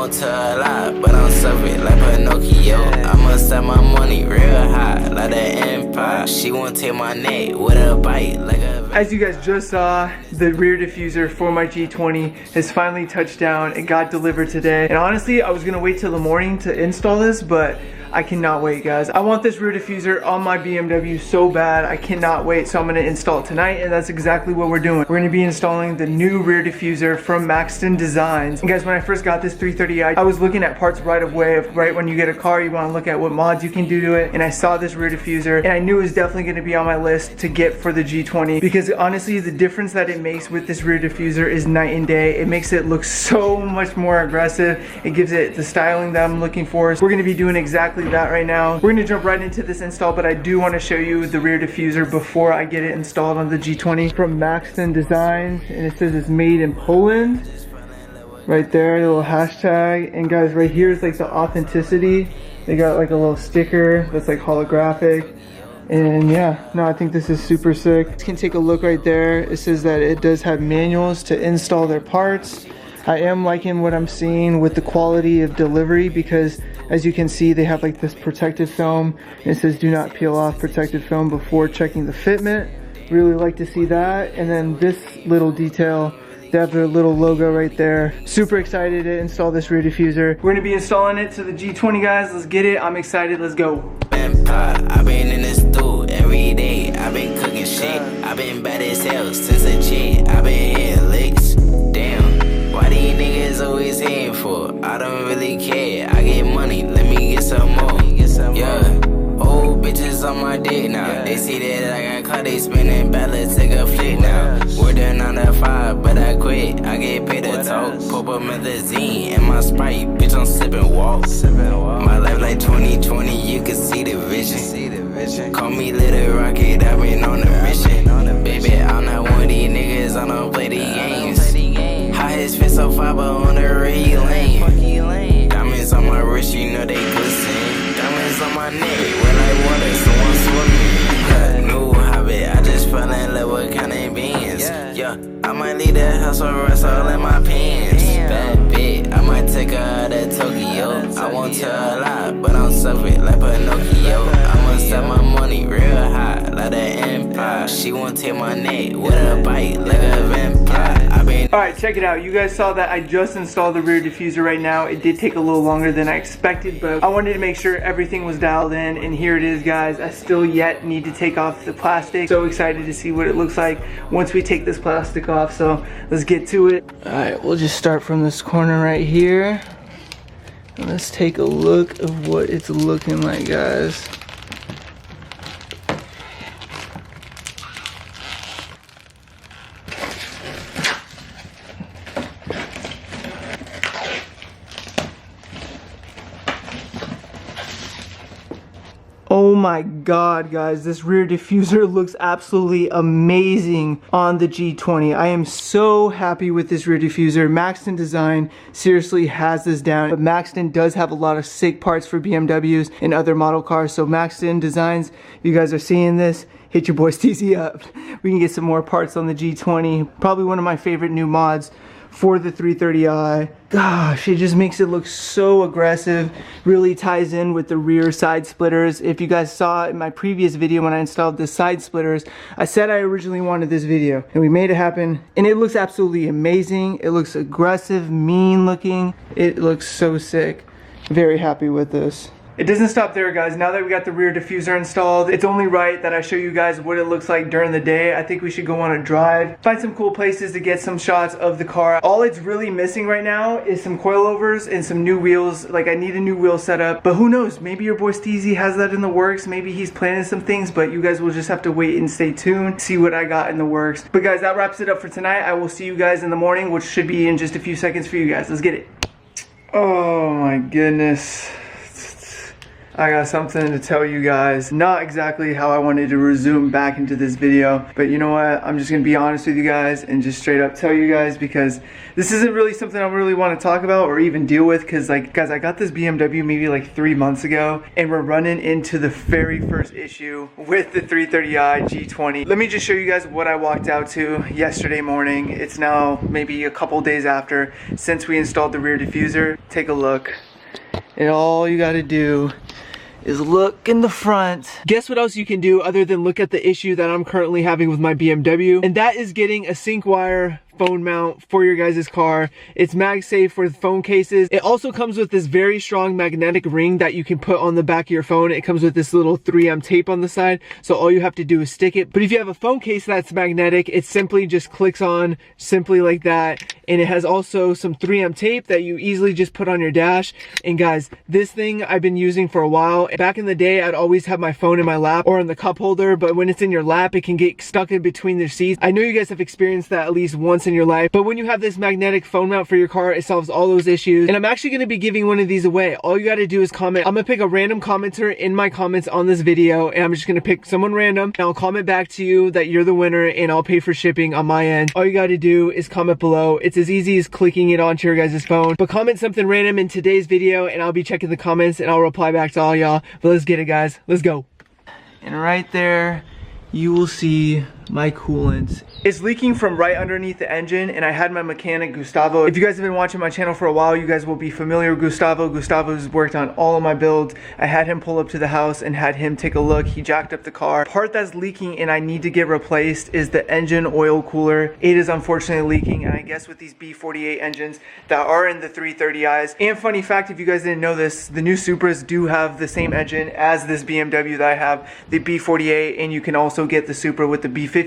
want to a lot, but I'm suffering like Pinocchio. I must have my money real high, like the Empire. She won't take my neck with a bite, like a... As you guys just saw, the rear diffuser for my G20 has finally touched down. It got delivered today. And honestly, I was gonna wait till the morning to install this, but I cannot wait, guys. I want this rear diffuser on my BMW so bad. I cannot wait. So I'm gonna install it tonight, and that's exactly what we're doing. We're gonna be installing the new rear diffuser from Maxton Designs. And guys, when I first got this 330i, I was looking at parts right away. Right when you get a car, you wanna look at what mods you can do to it. And I saw this rear diffuser, and I knew it was definitely gonna be on my list to get for the G20, because honestly, the difference that it makes with this rear diffuser is night and day. It makes it look so much more aggressive. It gives it the styling that I'm looking for. So we're gonna be doing exactly that right now. We're gonna jump right into this install, but I do want to show you the rear diffuser before I get it installed on the G20 from Maxton Designs, and it says it's made in Poland right there, the little hashtag. And guys, right here is like the authenticity. They got like a little sticker that's like holographic. And yeah, no, I think this is super sick. You can take a look right there. It says that it does have manuals to install their parts. I am liking what I'm seeing with the quality of delivery, because as you can see, they have like this protective film, and it says do not peel off protective film before checking the fitment. Really like to see that. And then this little detail, they have their little logo right there. Super excited to install this rear diffuser. We're gonna be installing it to the G20, guys. Let's get it. I'm excited. Let's go. I've been in this stool every day. I've been cooking shit. I've been bad as hell since a chick. I've been hitting licks. Damn, why these niggas always hating for? I don't really care. I get money, let me get some more. Yeah, old bitches on my dick now. They see that I got caught, they spinning back, let's take a flick now. We're done on the 5, but I quit. I get paid to talk. Pop up magazine and my Sprite, bitch, I'm sipping walk. My life like 2020, you can see the vision. Call me Little Rocket, I've been on a mission. Baby, I'm not one of these niggas, I don't play the games. High his fist so far, but on the ray lane. Diamonds on my wrist, you know they glisten. Diamonds on my neck, we're like water, someone swimming. New habit, I just fell in love with counting beans. Yeah, I might leave the house or rest all in my pants. Bad bitch, I might take her out of Tokyo. I want to a lot, but I'm suffering like Pinocchio. I must have my money real high, like the Empire. She won't take my neck with a bite, like a vampire. Alright, check it out. You guys saw that I just installed the rear diffuser right now. It did take a little longer than I expected, but I wanted to make sure everything was dialed in, and here it is, guys. I still yet need to take off the plastic. So excited to see what it looks like once we take this plastic off, so let's get to it. Alright, we'll just start from this corner right here. And let's take a look of what it's looking like, guys. Oh my god, guys, this rear diffuser looks absolutely amazing on the G20. I am so happy with this rear diffuser. Maxton Design seriously has this down, but Maxton does have a lot of sick parts for BMWs and other model cars. So Maxton Designs, if you guys are seeing this, hit your boy SteezyJ up. We can get some more parts on the G20. Probably one of my favorite new mods for the 330i. Gosh, it just makes it look so aggressive. Really ties in with the rear side splitters. If you guys saw in my previous video when I installed the side splitters, I said I originally wanted this video, and we made it happen, and it looks absolutely amazing. It looks aggressive, mean looking. It looks so sick. Very happy with this. It doesn't stop there, guys. Now that we got the rear diffuser installed, it's only right that I show you guys what it looks like during the day. I think we should go on a drive, find some cool places to get some shots of the car. All it's really missing right now is some coilovers and some new wheels. Like, I need a new wheel setup, but who knows? Maybe your boy Steezy has that in the works. Maybe he's planning some things, but you guys will just have to wait and stay tuned, see what I got in the works. But guys, that wraps it up for tonight. I will see you guys in the morning, which should be in just a few seconds for you guys. Let's get it. Oh my goodness. I got something to tell you guys. Not exactly how I wanted to resume back into this video, but you know what? I'm just gonna be honest with you guys and just straight up tell you guys, because this isn't really something I really want to talk about or even deal with, because like, guys, I got this BMW maybe like 3 months ago, and we're running into the very first issue with the 330i G20. Let me just show you guys what I walked out to yesterday morning. It's now maybe a couple days after since we installed the rear diffuser. Take a look. And all you gotta do is look in the front. Guess what else you can do other than look at the issue that I'm currently having with my BMW? And that is getting a sync wire phone mount for your guys' car. It's MagSafe for the phone cases. It also comes with this very strong magnetic ring that you can put on the back of your phone. It comes with this little 3M tape on the side, so all you have to do is stick it. But if you have a phone case that's magnetic, it simply just clicks on simply like that. And it has also some 3M tape that you easily just put on your dash. And guys, this thing I've been using for a while. Back in the day, I'd always have my phone in my lap or in the cup holder, but when it's in your lap, it can get stuck in between the seats. I know you guys have experienced that at least once in your life, but when you have this magnetic phone mount for your car, it solves all those issues. And I'm actually going to be giving one of these away. All you got to do is comment. I'm going to pick a random commenter in my comments on this video, and I'm just going to pick someone random, and I'll comment back to you that you're the winner, and I'll pay for shipping on my end. All you got to do is comment below. It's as easy as clicking it onto your guys' phone. But comment something random in today's video, and I'll be checking the comments, and I'll reply back to all y'all. But let's get it, guys. Let's go. And right there, you will see my coolant. It's leaking from right underneath the engine, and I had my mechanic Gustavo. If you guys have been watching my channel for a while, you guys will be familiar with Gustavo. Gustavo's worked on all of my builds. I had him pull up to the house and had him take a look. He jacked up the car. Part that's leaking and I need to get replaced is the engine oil cooler. It is unfortunately leaking, and I guess with these B48 engines that are in the 330i's. And funny fact, if you guys didn't know this, the new Supras do have the same engine as this BMW that I have, the B48, and you can also get the Supra with the B58,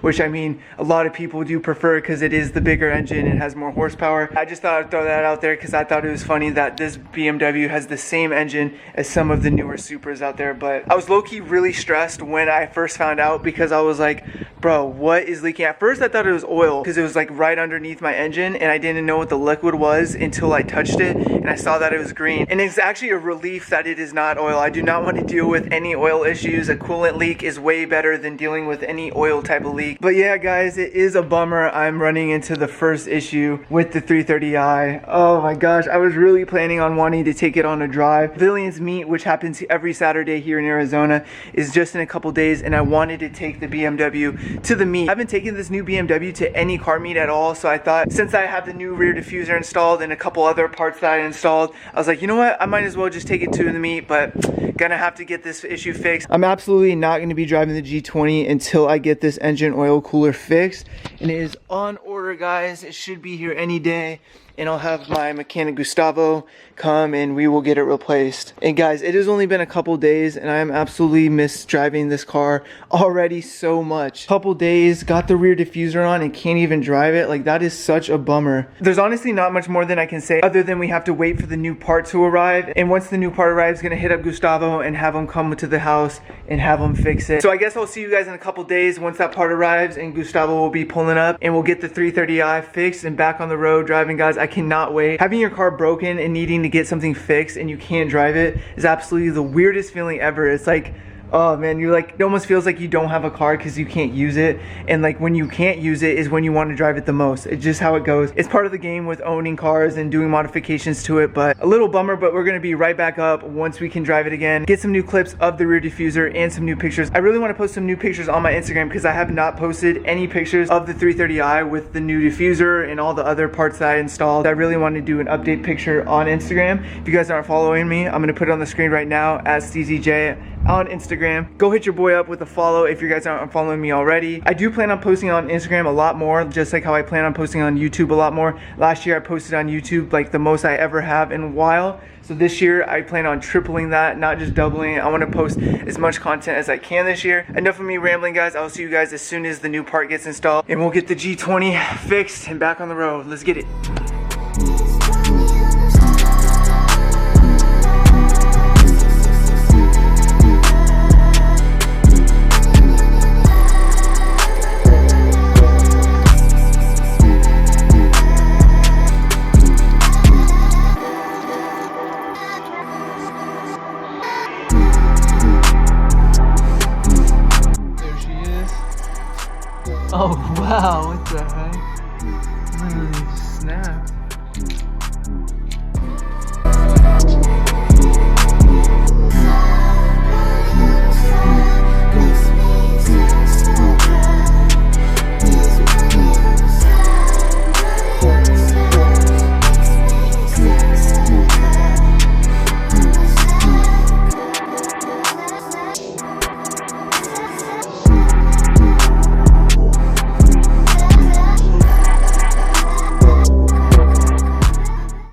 which I mean, a lot of people do prefer because it is the bigger engine and has more horsepower. I just thought I'd throw that out there because I thought it was funny that this BMW has the same engine as some of the newer Supras out there. But I was low-key really stressed when I first found out, because I was like, bro, what is leaking? At first I thought it was oil because it was like right underneath my engine, and I didn't know what the liquid was until I touched it and I saw that it was green. And it's actually a relief that it is not oil. I do not want to deal with any oil issues. A coolant leak is way better than dealing with any oil type of leak. But yeah, guys, it is a bummer. I'm running into the first issue with the 330i. Oh my gosh, I was really planning on wanting to take it on a drive. Pavilions meet, which happens every Saturday here in Arizona, is just in a couple days, and I wanted to take the BMW to the meet. I haven't taken this new BMW to any car meet at all, so I thought since I have the new rear diffuser installed and a couple other parts that I installed, I was like, you know what, I might as well just take it to the meet, but gonna have to get this issue fixed. I'm absolutely not gonna be driving the G20 until I get this engine oil cooler fixed, and it is on order, guys. It should be here any day, and I'll have my mechanic Gustavo come and we will get it replaced. And guys, it has only been a couple days, and I am absolutely miss driving this car already so much. Couple days, got the rear diffuser on and can't even drive it. Like, that is such a bummer. There's honestly not much more than I can say other than we have to wait for the new part to arrive, and once the new part arrives, gonna hit up Gustavo and have him come to the house and have him fix it. So I guess I'll see you guys in a couple days once that part arrives, and Gustavo will be pulling up, and we'll get the 330i fixed and back on the road driving, guys. I cannot wait. Having your car broken and needing to get something fixed and you can't drive it is absolutely the weirdest feeling ever. It's like, oh man, you're like, it almost feels like you don't have a car because you can't use it. And like, when you can't use it is when you want to drive it the most. It's just how it goes. It's part of the game with owning cars and doing modifications to it, but a little bummer. But we're going to be right back up once we can drive it again, get some new clips of the rear diffuser and some new pictures. I really want to post some new pictures on my Instagram because I have not posted any pictures of the 330i with the new diffuser and all the other parts that I installed. I really want to do an update picture on Instagram. If you guys aren't following me, I'm going to put it on the screen right now at SteezyJ on Instagram. Go hit your boy up with a follow if you guys aren't following me already. I do plan on posting on Instagram a lot more, just like how I plan on posting on YouTube a lot more. Last year I posted on YouTube like the most I ever have in a while. So this year I plan on tripling that, not just doubling it. I want to post as much content as I can this year. Enough of me rambling, guys. I'll see you guys as soon as the new part gets installed, and we'll get the G20 fixed and back on the road. Let's get it. Wow, what the heck?